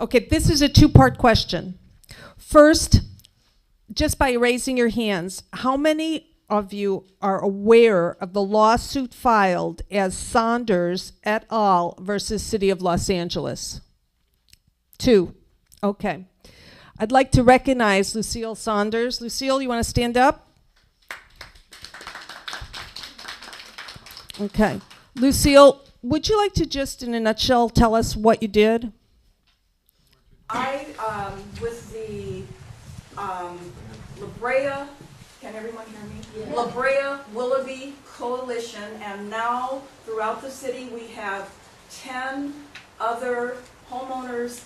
Okay, this is a two-part question. First, just by raising your hands, how many of you are aware of the lawsuit filed as Saunders et al. Versus City of Los Angeles? 2. Okay. I'd like to recognize Lucille Saunders. Lucille, you want to stand up? Okay. Lucille, would you like to just, in a nutshell, tell us what you did? I, with the La Brea, can everyone hear me? Yeah. La Brea Willoughby Coalition, and now throughout the city we have 10 other homeowners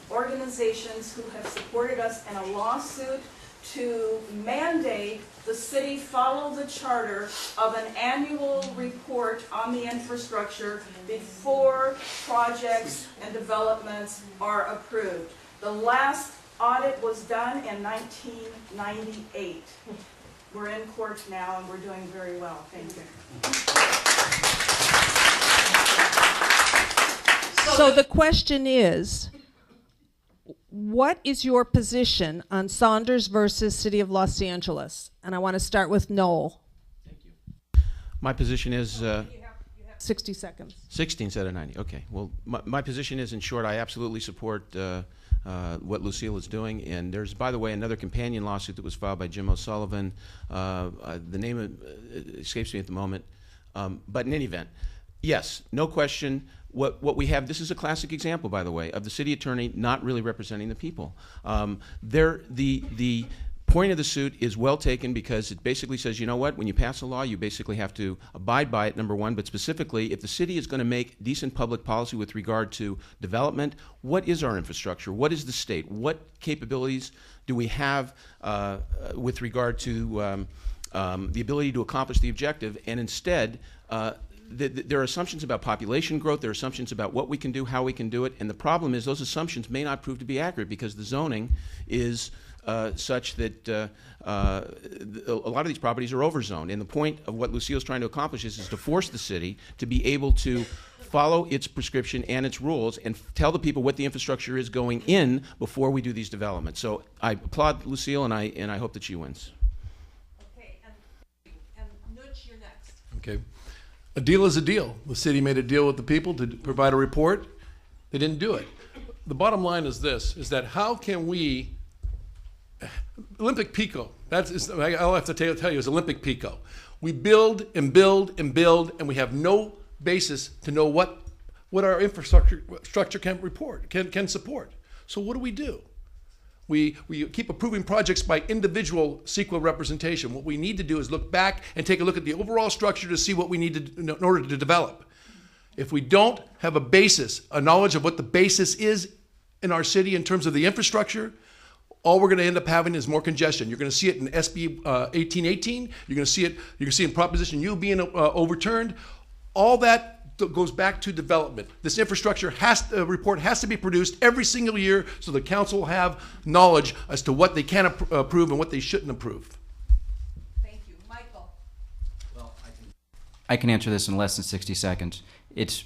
organizations who have supported us in a lawsuit to mandate the city follow the charter of an annual report on the infrastructure before projects and developments are approved. The last audit was done in 1998. We're in court now and we're doing very well. Thank you. So the question is, what is your position on Saunders versus City of Los Angeles? And I want to start with Noel. Thank you. My position is... you have 60 seconds. 60 instead of 90. Okay. Well, my position is, in short, I absolutely support what Lucille is doing. And there's, by the way, another companion lawsuit that was filed by Jim O'Sullivan. The name escapes me at the moment. But in any event, yes, no question. What we have, this is a classic example, by the way, of the city attorney not really representing the people. The point of the suit is well taken because it basically says, you know what, when you pass a law, you basically have to abide by it, number one, but specifically, if the city is going to make decent public policy with regard to development, what is our infrastructure? What is the state? What capabilities do we have with regard to the ability to accomplish the objective? And instead, there are assumptions about population growth, there are assumptions about what we can do, how we can do it, and the problem is those assumptions may not prove to be accurate because the zoning is such that a lot of these properties are overzoned. And the point of what Lucille's trying to accomplish is to force the city to be able to follow its prescription and its rules and tell the people what the infrastructure is going in before we do these developments. So I applaud Lucille and I hope that she wins. Okay, and Nutch, you're next. Okay. A deal is a deal. The city made a deal with the people to provide a report. They didn't do it. The bottom line is this, is that how can we, Olympic Pico, all I have to tell you is Olympic Pico. We build and build and build, and we have no basis to know what our infrastructure can support. So what do? We keep approving projects by individual CEQA representation. What we need to do is look back and take a look at the overall structure to see what we need to do in order to develop. If we don't have a basis, a knowledge of what the basis is in our city in terms of the infrastructure, all we're going to end up having is more congestion. You're going to see it in SB 1818. You're going to see it in Proposition U being overturned. All that goes back to development. This infrastructure report has to be produced every single year so the council will have knowledge as to what they can approve and what they shouldn't approve. Thank you. Michael. Well, I can answer this in less than 60 seconds. It's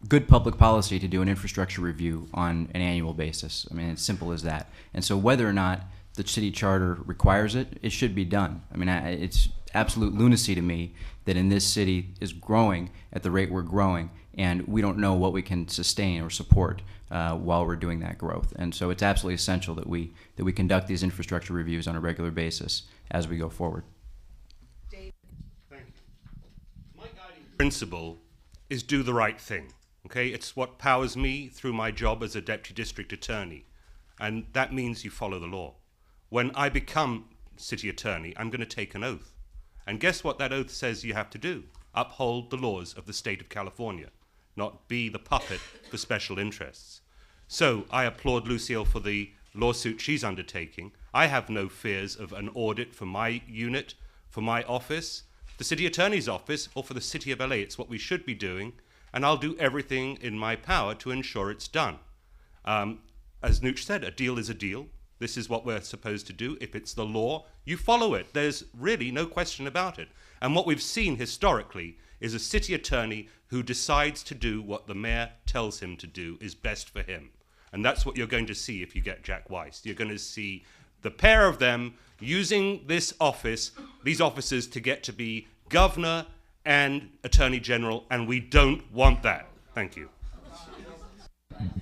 good public policy to do an infrastructure review on an annual basis. I mean, it's simple as that. And so whether or not the city charter requires it, it should be done. I mean, it's absolute lunacy to me that in this city is growing at the rate we're growing, and we don't know what we can sustain or support while we're doing that growth. And so it's absolutely essential that we conduct these infrastructure reviews on a regular basis as we go forward. Thank you. My guiding principle is do the right thing. Okay, it's what powers me through my job as a deputy district attorney, and that means you follow the law. When I become city attorney, I'm going to take an oath. And guess what that oath says you have to do? Uphold the laws of the state of California, not be the puppet for special interests. So I applaud Lucille for the lawsuit she's undertaking. I have no fears of an audit for my unit, for my office, the city attorney's office, or for the city of LA. It's what we should be doing, and I'll do everything in my power to ensure it's done. As Nooch said, a deal is a deal. This is what we're supposed to do. If it's the law, you follow it. There's really no question about it. And what we've seen historically is a city attorney who decides to do what the mayor tells him to do is best for him. And that's what you're going to see if you get Jack Weiss. You're going to see the pair of them using this office, these officers, to get to be governor and attorney general, and we don't want that. Thank you.